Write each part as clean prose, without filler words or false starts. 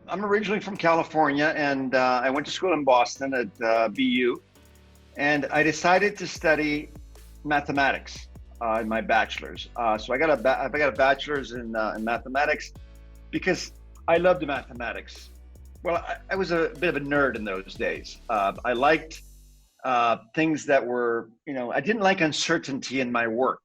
I'm originally from California, and I went to school in Boston at BU, and I decided to study mathematics in my bachelor's. So I got a bachelor's in mathematics because I loved mathematics. Well, I was a bit of a nerd in those days. I liked things that were, I didn't like uncertainty in my work.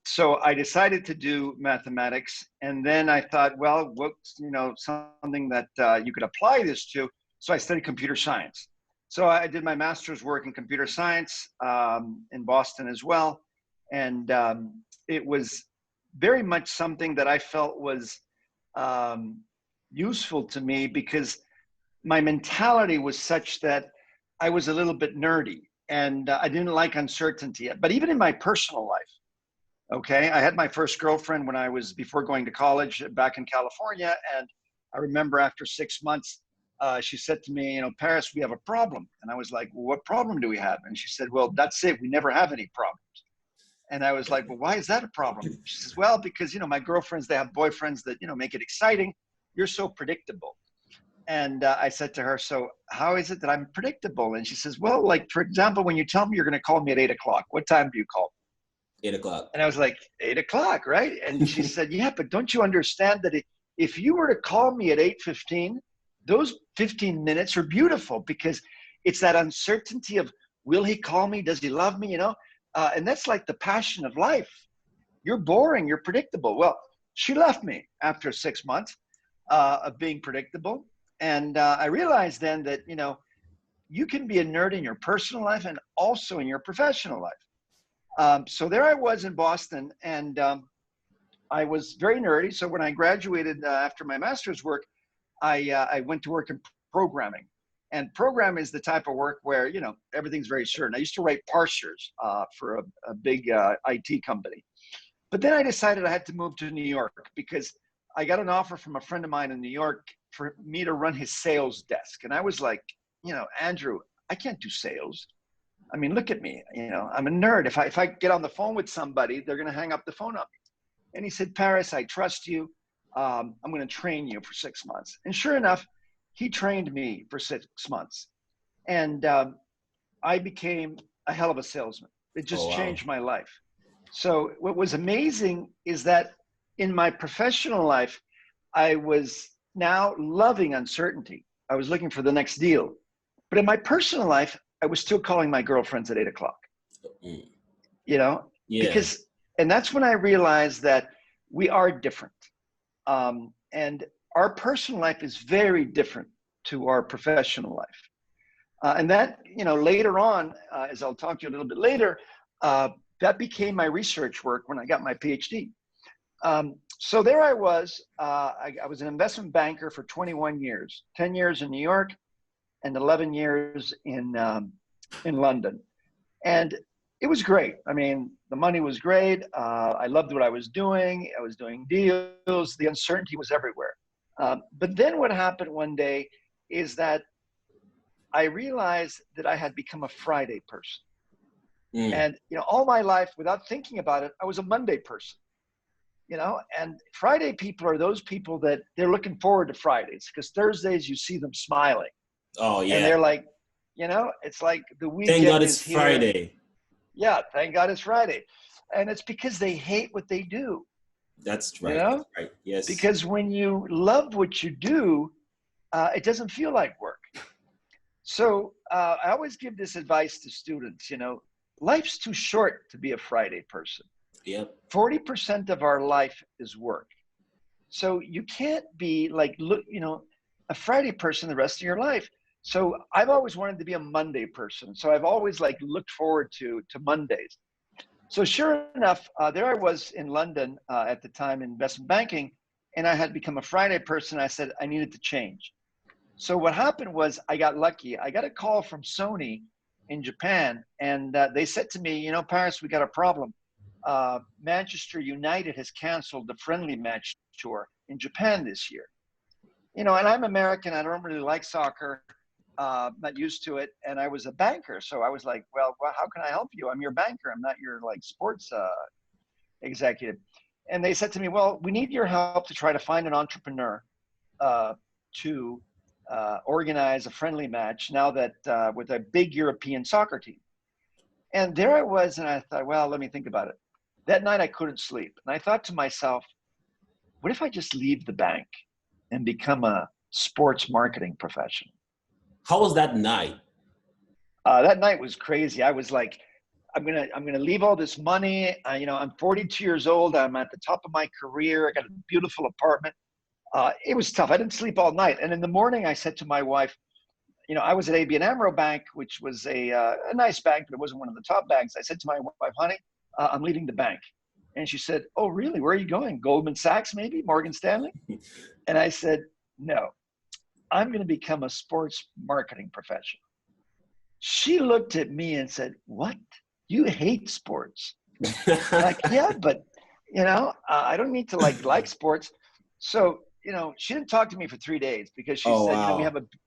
So I decided to do mathematics, and then I thought, well, what's something that you could apply this to? So I studied computer science. So I did my master's work in computer science in Boston as well, and it was very much something that I felt was um, useful to me because my mentality was such that I was a little bit nerdy and I didn't like uncertainty. But even in my personal life. Okay, I had my first girlfriend when I was before going to college back in California, and I remember after 6 months, she said to me, Paris, we have a problem. And I was like, well, what problem do we have? And she said, well, that's it. We never have any problems. And I was like, well, why is that a problem? She says, well, because, my girlfriends, they have boyfriends that, make it exciting. You're so predictable. And I said to her, so how is it that I'm predictable? And she says, well, like, for example, when you tell me you're going to call me at 8 o'clock, what time do you call? 8 o'clock. And I was like, 8 o'clock, right? And she said, yeah, but don't you understand that if you were to call me at 8:15, those 15 minutes are beautiful because it's that uncertainty of, will he call me? Does he love me? And that's like the passion of life. You're boring. You're predictable. Well, she left me after 6 months of being predictable. And I realized then that, you can be a nerd in your personal life and also in your professional life. So there I was in Boston, and I was very nerdy. So when I graduated after my master's work, I went to work in programming. And program is the type of work where, everything's very certain. I used to write parsers for a big IT company. But then I decided I had to move to New York because I got an offer from a friend of mine in New York for me to run his sales desk. And I was like, Andrew, I can't do sales. I mean, look at me, I'm a nerd. If I get on the phone with somebody, they're going to hang up the phone on me. And he said, Paris, I trust you. I'm going to train you for 6 months. And sure enough, he trained me for 6 months. And I became a hell of a salesman. It Oh just wow. changed my life. So what was amazing is that in my professional life, I was now loving uncertainty. I was looking for the next deal. But in my personal life, I was still calling my girlfriends at 8 o'clock, Mm. you know, Yeah. because, and that's when I realized that we are different. And our personal life is very different to our professional life. And that, later on, as I'll talk to you a little bit later, that became my research work when I got my PhD. So there I was. I was an investment banker for 21 years, 10 years in New York and 11 years in London. And it was great. I mean, the money was great. I loved what I was doing. I was doing deals. The uncertainty was everywhere. But then what happened one day is that I realized that I had become a Friday person. Mm. And, all my life, without thinking about it, I was a Monday person. And Friday people are those people that they're looking forward to Fridays because Thursdays you see them smiling Oh and yeah. they're like, it's like the Thank God weekend it's is here. Friday. Yeah, thank God it's Friday. And it's because they hate what they do, That's you right. That's know? right. Yes. Because when you love what you do, it doesn't feel like work. So I always give this advice to students, life's too short to be a Friday person. Yep. 40% of our life is work. So you can't be like, a Friday person the rest of your life. So I've always wanted to be a Monday person. So I've always like looked forward to Mondays. So sure enough, there I was in London at the time in investment banking, and I had become a Friday person. I said I needed to change. So what happened was I got lucky. I got a call from Sony in Japan, and they said to me, Paris, we got a problem. Manchester United has canceled the friendly match tour in Japan this year. And I'm American. I don't really like soccer. Not used to it. And I was a banker. So I was like, well, how can I help you? I'm your banker. I'm not your like sports executive. And they said to me, well, we need your help to try to find an entrepreneur to organize a friendly match now that with a big European soccer team. And there I was, and I thought, well, let me think about it. That night I couldn't sleep. And I thought to myself, what if I just leave the bank and become a sports marketing professional? How was that night? That night was crazy. I was like, I'm gonna leave all this money. I'm 42 years old. I'm at the top of my career. I got a beautiful apartment. It was tough. I didn't sleep all night. And in the morning, I said to my wife, I was at ABN AMRO Bank, which was a nice bank, but it wasn't one of the top banks. I said to my wife, honey, I'm leaving the bank. And she said, oh, really? Where are you going? Goldman Sachs, maybe? Morgan Stanley? And I said, no, I'm going to become a sports marketing professional. She looked at me and said, what? You hate sports? Like, yeah, but, I don't need to like sports. So, she didn't talk to me for 3 days because she said, wow.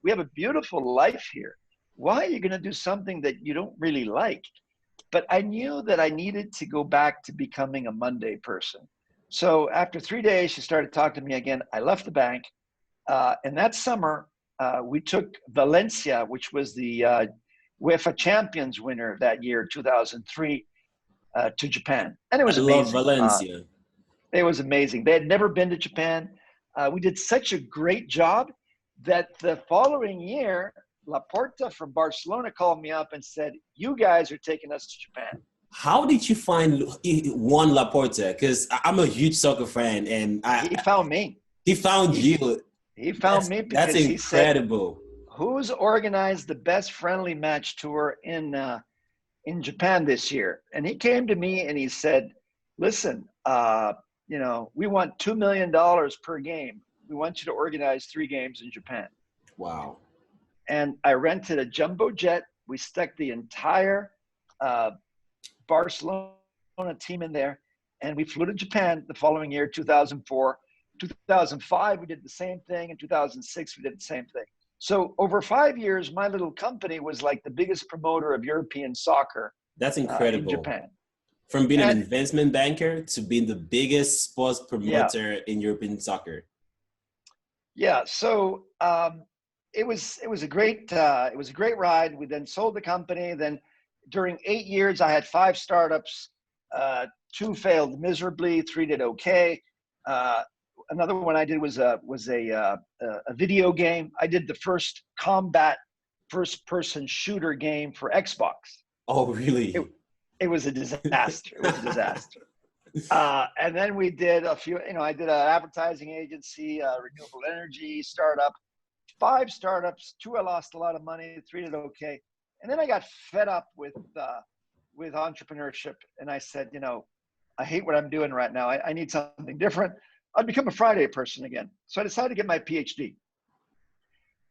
we have a beautiful life here. Why are you going to do something that you don't really like? But I knew that I needed to go back to becoming a Monday person. So after 3 days, she started talking to me again. I left the bank. And that summer, we took Valencia, which was the UEFA Champions winner that year, 2003, to Japan. And it was amazing. I love Valencia. It was amazing. They had never been to Japan. We did such a great job that the following year, Laporta from Barcelona called me up and said, you guys are taking us to Japan. How did you find Juan Laporta? Because I'm a huge soccer fan, and he found me. He found you. He found me because that's incredible. He said, who's organized the best friendly match tour in Japan this year? And he came to me and he said, listen, we want $2 million per game. We want you to organize 3 games in Japan. Wow. And I rented a jumbo jet. We stuck the entire Barcelona team in there, and we flew to Japan the following year, 2004. 2005, we did the same thing. In 2006, we did the same thing. So over 5 years, my little company was like the biggest promoter of European soccer. That's incredible. In Japan. From being an investment banker to being the biggest sports promoter in European soccer. Yeah. So it was a great ride. We then sold the company. Then during 8 years, I had 5 startups. 2 failed miserably. 3 did okay. Another one I did was a video game. I did the first combat first-person shooter game for Xbox. Oh, really? It was a disaster. It was a disaster. And then we did a few, I did an advertising agency, renewable energy startup, 5 startups, 2 I lost a lot of money, 3 did okay. And then I got fed up with entrepreneurship. And I said, I hate what I'm doing right now. I need something different. I'd become a Friday person again. So I decided to get my PhD.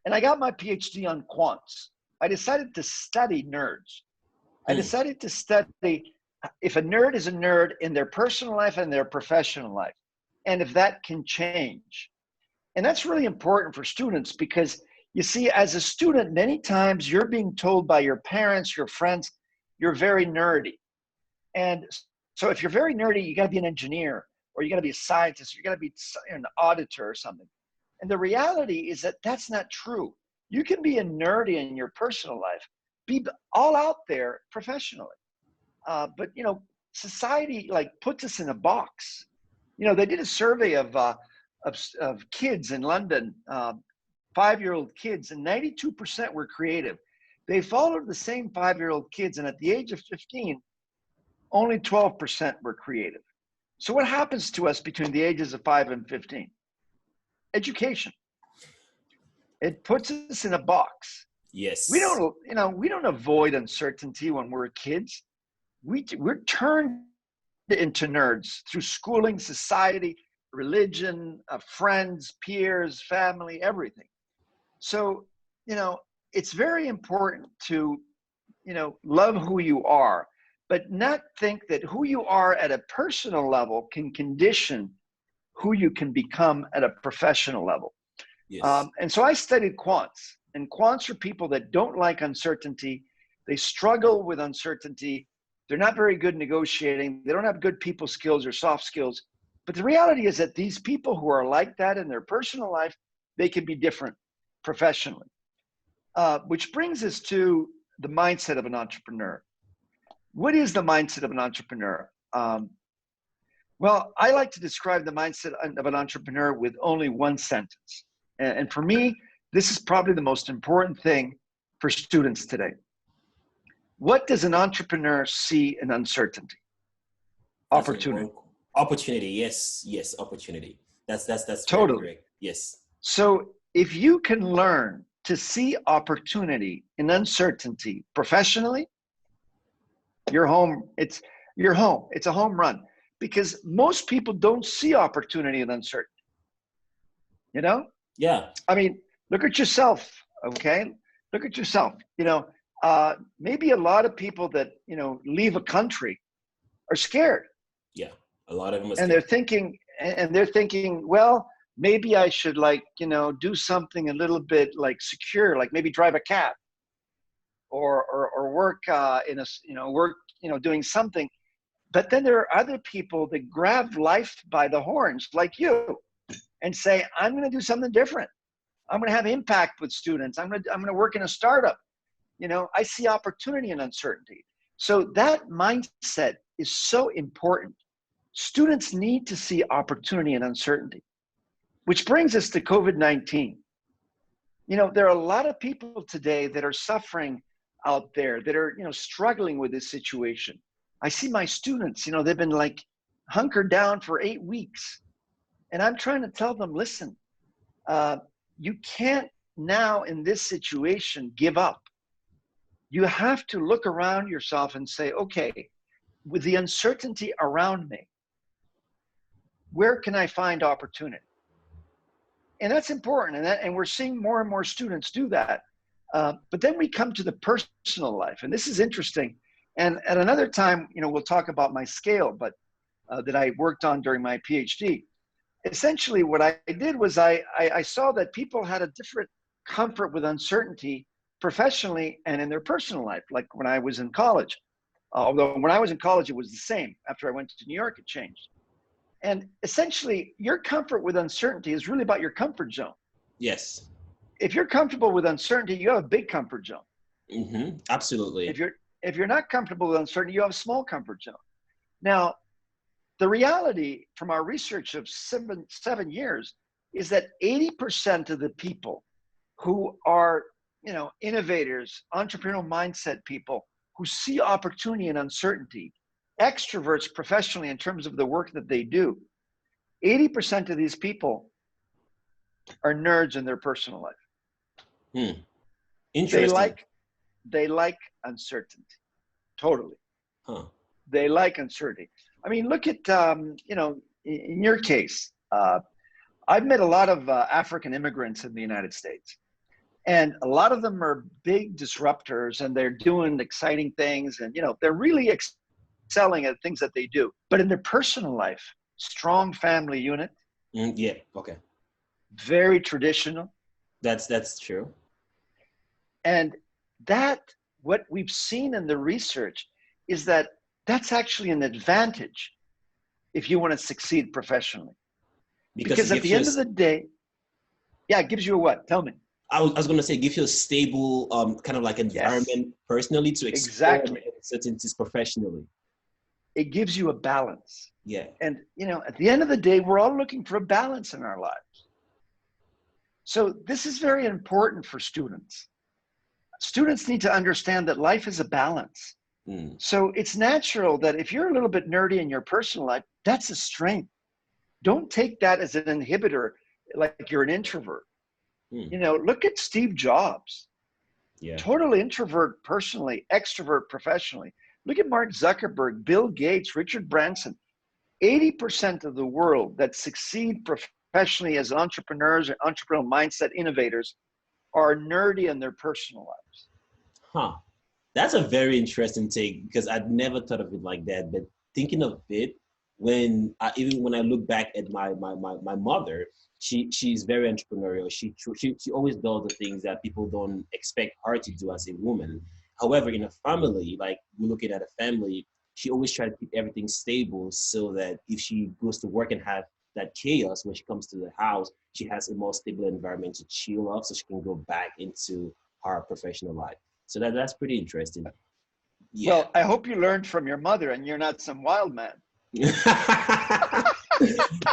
And I got my PhD on quants. I decided to study nerds. I decided to study if a nerd is a nerd in their personal life and their professional life, and if that can change. And that's really important for students because, you see, as a student, many times you're being told by your parents, your friends, you're very nerdy. And so if you're very nerdy, you got to be an engineer, or you got to be a scientist, or you got to be an auditor or something. And the reality is that that's not true. You can be a nerdy in your personal life, be all out there professionally. But, society puts us in a box. They did a survey of kids in London, 5-year-old kids, and 92% were creative. They followed the same 5-year-old kids, and at the age of 15, only 12% were creative. So what happens to us between the ages of 5 and 15? Education. It puts us in a box. Yes. We don't avoid uncertainty when we're kids. We're turned into nerds through schooling, society, religion, friends, peers, family, everything. So, it's very important to, love who you are, but not think that who you are at a personal level can condition who you can become at a professional level. Yes. And so I studied quants, and quants are people that don't like uncertainty. They struggle with uncertainty. They're not very good negotiating. They don't have good people skills or soft skills. But the reality is that these people who are like that in their personal life, they can be different professionally. Which brings us to the mindset of an entrepreneur. What is the mindset of an entrepreneur? Well, I like to describe the mindset of an entrepreneur with only one sentence. And for me, this is probably the most important thing for students today. What does an entrepreneur see in uncertainty? Opportunity. Opportunity. Yes. Yes. Opportunity. That's Totally correct. Yes. So if you can learn to see opportunity in uncertainty professionally, you're home. You're home. It's a home run, because most people don't see opportunity in uncertainty. You know? Yeah. I mean, look at yourself, okay? Look at yourself. Maybe a lot of people that, leave a country are scared. Yeah. A lot of them are And scared. they're thinking, well, maybe I should do something a little bit like secure, like maybe drive a cab or work doing something. But then there are other people that grab life by the horns like you and say, I'm going to do something different. I'm going to have impact with students. I'm going to work in a startup. I see opportunity in uncertainty. So that mindset is so important. Students need to see opportunity in uncertainty, which brings us to COVID-19. There are a lot of people today that are suffering out there, that are, struggling with this situation. I see my students, they've been like hunkered down for 8 weeks. And I'm trying to tell them, listen, you can't now in this situation give up. You have to look around yourself and say, okay, with the uncertainty around me, where can I find opportunity? And that's important. And we're seeing more and more students do that. But then we come to the personal life. And this is interesting. And at another time, we'll talk about my scale, but that I worked on during my PhD. Essentially, what I did was I saw that people had a different comfort with uncertainty professionally and in their personal life, like when I was in college. Although when I was in college, it was the same. After I went to New York, it changed. And essentially, your comfort with uncertainty is really about your comfort zone. Yes. If you're comfortable with uncertainty, you have a big comfort zone. Mm-hmm. Absolutely. If you're not comfortable with uncertainty, you have a small comfort zone. Now, the reality from our research of seven years is that 80% of the people who are, innovators, entrepreneurial mindset people who see opportunity and uncertainty, extroverts professionally in terms of the work that they do, 80% of these people are nerds in their personal life. Interesting. They like uncertainty. Totally. Huh. They like uncertainty. I mean, look at, in your case, I've met a lot of African immigrants in the United States. And a lot of them are big disruptors, and they're doing exciting things. And, they're really excelling at things that they do. But in their personal life, strong family unit. Yeah. Okay. Very traditional. That's true. And what we've seen in the research is that that's actually an advantage if you want to succeed professionally. Because at the end of the day, it gives you a what? Tell me. I was going to say, give you a stable kind of like environment personally to explore uncertainties professionally. It gives you a balance. Yeah. And, at the end of the day, we're all looking for a balance in our lives. So this is very important for students. Students need to understand that life is a balance. So it's natural that if you're a little bit nerdy in your personal life, that's a strength. Don't take that as an inhibitor, like you're an introvert. Look at Steve Jobs. Yeah. Totally introvert personally, extrovert professionally. Look at Mark Zuckerberg, Bill Gates, Richard Branson. 80% of the world that succeed professionally as entrepreneurs or entrepreneurial mindset innovators are nerdy in their personal lives. Huh. That's a very interesting take, because I'd never thought of it like that. But thinking of it, even when I look back at my mother, she's very entrepreneurial. She always does the things that people don't expect her to do as a woman. However, in a family, like we're looking at a family, she always tries to keep everything stable so that if she goes to work and have that chaos when she comes to the house, she has a more stable environment to chill off so she can go back into her professional life. So that's pretty interesting. Yeah. Well, I hope you learned from your mother and you're not some wild man.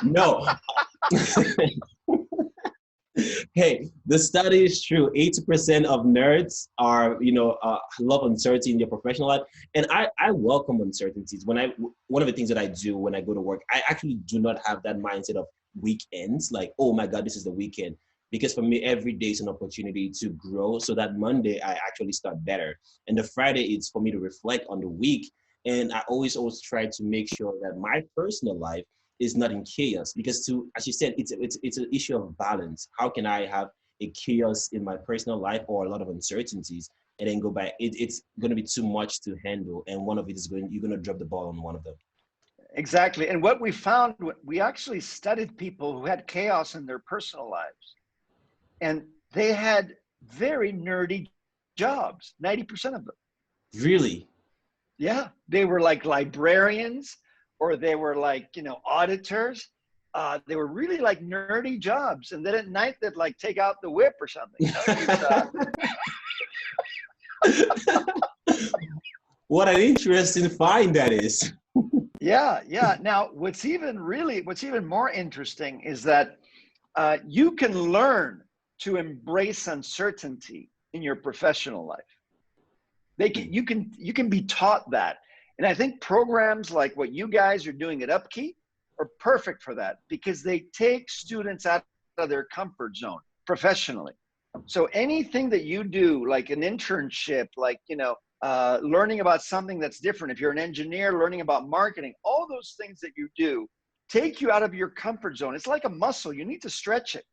No. Hey, the study is true. 80% of nerds are, love uncertainty in their professional life. And I welcome uncertainties. One of the things that I do when I go to work, I actually do not have that mindset of weekends, like, oh my God, this is the weekend. Because for me, every day is an opportunity to grow so that Monday I actually start better. And the Friday is for me to reflect on the week. And I always try to make sure that my personal life is not in chaos, because as you said, it's an issue of balance. How can I have a chaos in my personal life or a lot of uncertainties and then go back? It's going to be too much to handle, and one of it is you're going to drop the ball on one of them. Exactly. And what we found, we actually studied people who had chaos in their personal lives, and they had very nerdy jobs, 90% of them. Really? Yeah. They were like librarians, or they were like, auditors. They were really like nerdy jobs. And then at night they'd like take out the whip or something. What an interesting find that is. Yeah. Now, what's even more interesting is that you can learn to embrace uncertainty in your professional life. You can be taught that. And I think programs like what you guys are doing at Upkey are perfect for that, because they take students out of their comfort zone professionally. So anything that you do, like an internship, like, learning about something that's different. If you're an engineer, learning about marketing, all those things that you do take you out of your comfort zone. It's like a muscle. You need to stretch it,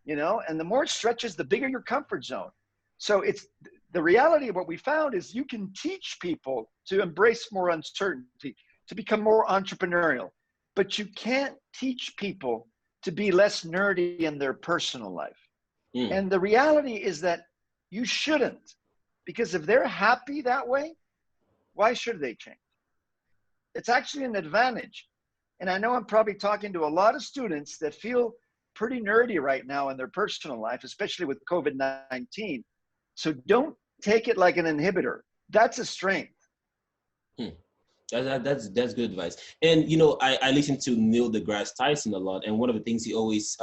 and the more it stretches, the bigger your comfort zone. So it's the reality of what we found is you can teach people to embrace more uncertainty, to become more entrepreneurial, but you can't teach people to be less nerdy in their personal life. And the reality is that you shouldn't, because if they're happy that way, why should they change? It's actually an advantage. And I know I'm probably talking to a lot of students that feel pretty nerdy right now in their personal life, especially with COVID-19. So don't take it like an inhibitor. That's a strength. That's good advice. And I listen to Neil deGrasse Tyson a lot, and one of the things he always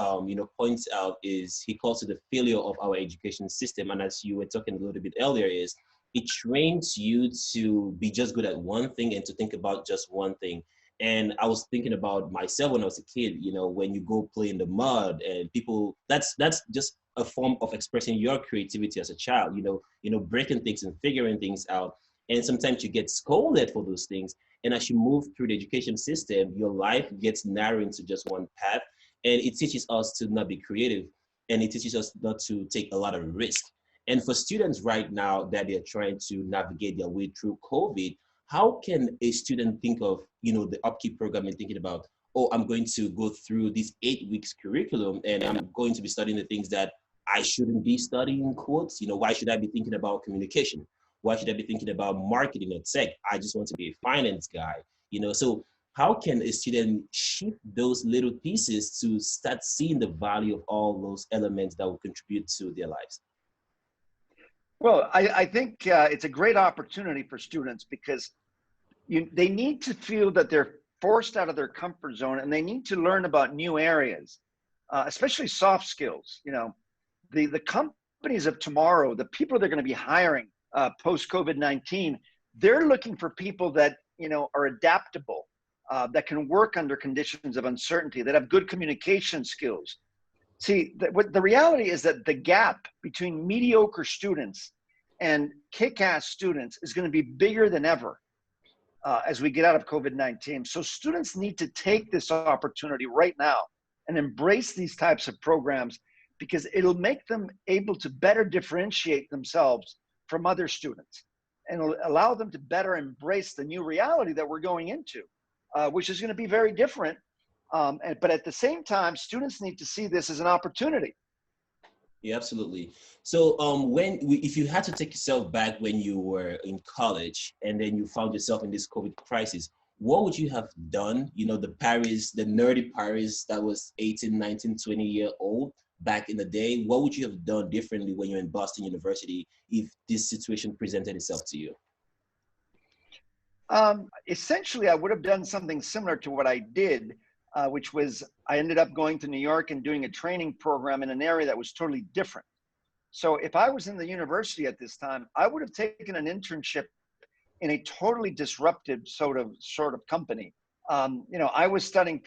points out is he calls it the failure of our education system. And as you were talking a little bit earlier, is it trains you to be just good at one thing and to think about just one thing. And I was thinking about myself when I was a kid. When you go play in the mud and people, that's just a form of expressing your creativity as a child. Breaking things and figuring things out. And sometimes you get scolded for those things. And as you move through the education system, your life gets narrowed into just one path. And it teaches us to not be creative. And it teaches us not to take a lot of risk. And for students right now that they're trying to navigate their way through COVID, how can a student think of, the Upkey program and thinking about, oh, I'm going to go through this 8 weeks curriculum and I'm going to be studying the things that I shouldn't be studying, quotes. Why should I be thinking about communication? Why should I be thinking about marketing or tech? I just want to be a finance guy. So how can a student shift those little pieces to start seeing the value of all those elements that will contribute to their lives? Well, I think it's a great opportunity for students, because they need to feel that they're forced out of their comfort zone, and they need to learn about new areas, especially soft skills. The companies of tomorrow, the people they're going to be hiring post COVID-19, they're looking for people that are adaptable, that can work under conditions of uncertainty, that have good communication skills. See, the reality is that the gap between mediocre students and kick-ass students is going to be bigger than ever as we get out of COVID-19. So students need to take this opportunity right now and embrace these types of programs, because it'll make them able to better differentiate themselves from other students, and it'll allow them to better embrace the new reality that we're going into, which is going to be very different. But at the same time, students need to see this as an opportunity. Yeah, absolutely. So if you had to take yourself back when you were in college and then you found yourself in this COVID crisis, what would you have done? You know, the nerdy Paris that was 18, 19, 20-year-old back in the day. What would you have done differently when you're in Boston University if this situation presented itself to you? Essentially, I would have done something similar to what I did, which was I ended up going to New York and doing a training program in an area that was totally different. So if I was in the university at this time, I would have taken an internship in a totally disruptive sort of company. I was studying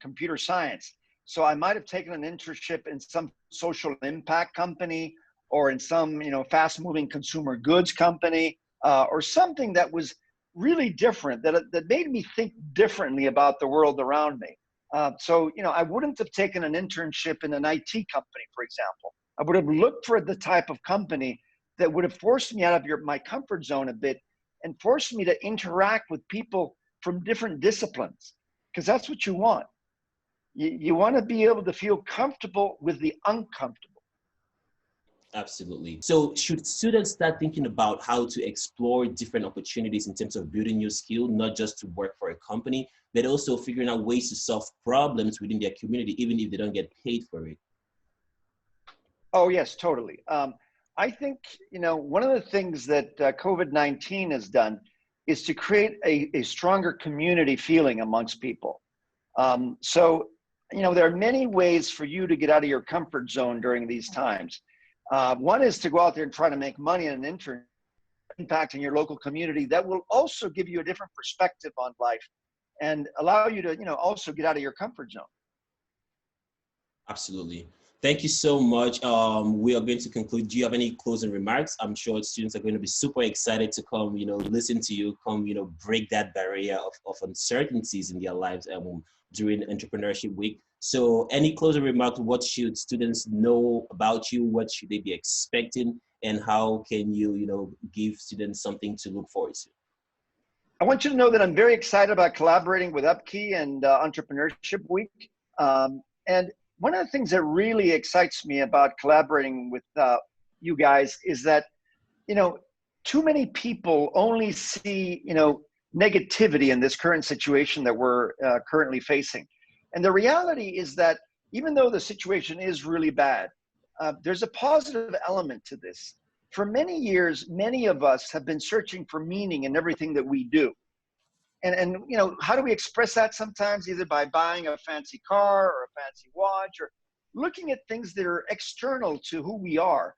computer science, so I might have taken an internship in some social impact company or in some fast-moving consumer goods company or something that was really different, that made me think differently about the world around me. I wouldn't have taken an internship in an IT company, for example. I would have looked for the type of company that would have forced me out of my comfort zone a bit and forced me to interact with people from different disciplines, because that's what you want. You want to be able to feel comfortable with the uncomfortable. Absolutely. So should students start thinking about how to explore different opportunities in terms of building your skill, not just to work for a company, but also figuring out ways to solve problems within their community, even if they don't get paid for it? Oh, yes, totally. I think, one of the things that COVID-19 has done is to create a stronger community feeling amongst people. There are many ways for you to get out of your comfort zone during these times. One is to go out there and try to make money in an intern, impact in your local community that will also give you a different perspective on life and allow you to, also get out of your comfort zone. Absolutely. Thank you so much. We are going to conclude. Do you have any closing remarks? I'm sure students are going to be super excited to come, listen to you, break that barrier of uncertainties in their lives during Entrepreneurship Week. So any closing remarks? What should students know about you? What should they be expecting? And how can you, give students something to look forward to? I want you to know that I'm very excited about collaborating with Upkey and Entrepreneurship Week. And one of the things that really excites me about collaborating with you guys is that, too many people only see, negativity in this current situation that we're currently facing. And the reality is that even though the situation is really bad, there's a positive element to this. For many years, many of us have been searching for meaning in everything that we do. And how do we express that sometimes? Either by buying a fancy car or a fancy watch or looking at things that are external to who we are.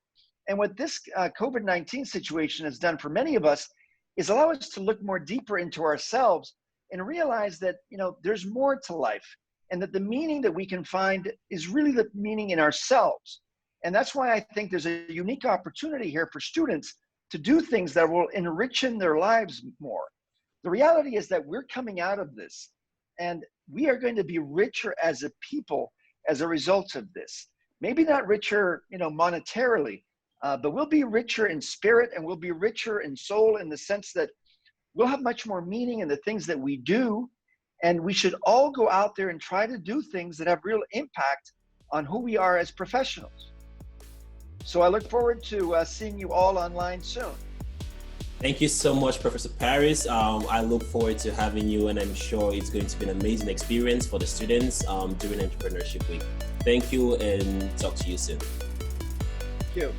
And what this COVID-19 situation has done for many of us is allow us to look more deeper into ourselves and realize that, there's more to life and that the meaning that we can find is really the meaning in ourselves. And that's why I think there's a unique opportunity here for students to do things that will enrich their lives more. The reality is that we're coming out of this and we are going to be richer as a people as a result of this. Maybe not richer, monetarily, but we'll be richer in spirit and we'll be richer in soul in the sense that we'll have much more meaning in the things that we do. And we should all go out there and try to do things that have real impact on who we are as professionals. So I look forward to seeing you all online soon. Thank you so much, Professor Paris. I look forward to having you, and I'm sure it's going to be an amazing experience for the students during Entrepreneurship Week. Thank you, and talk to you soon. Thank you.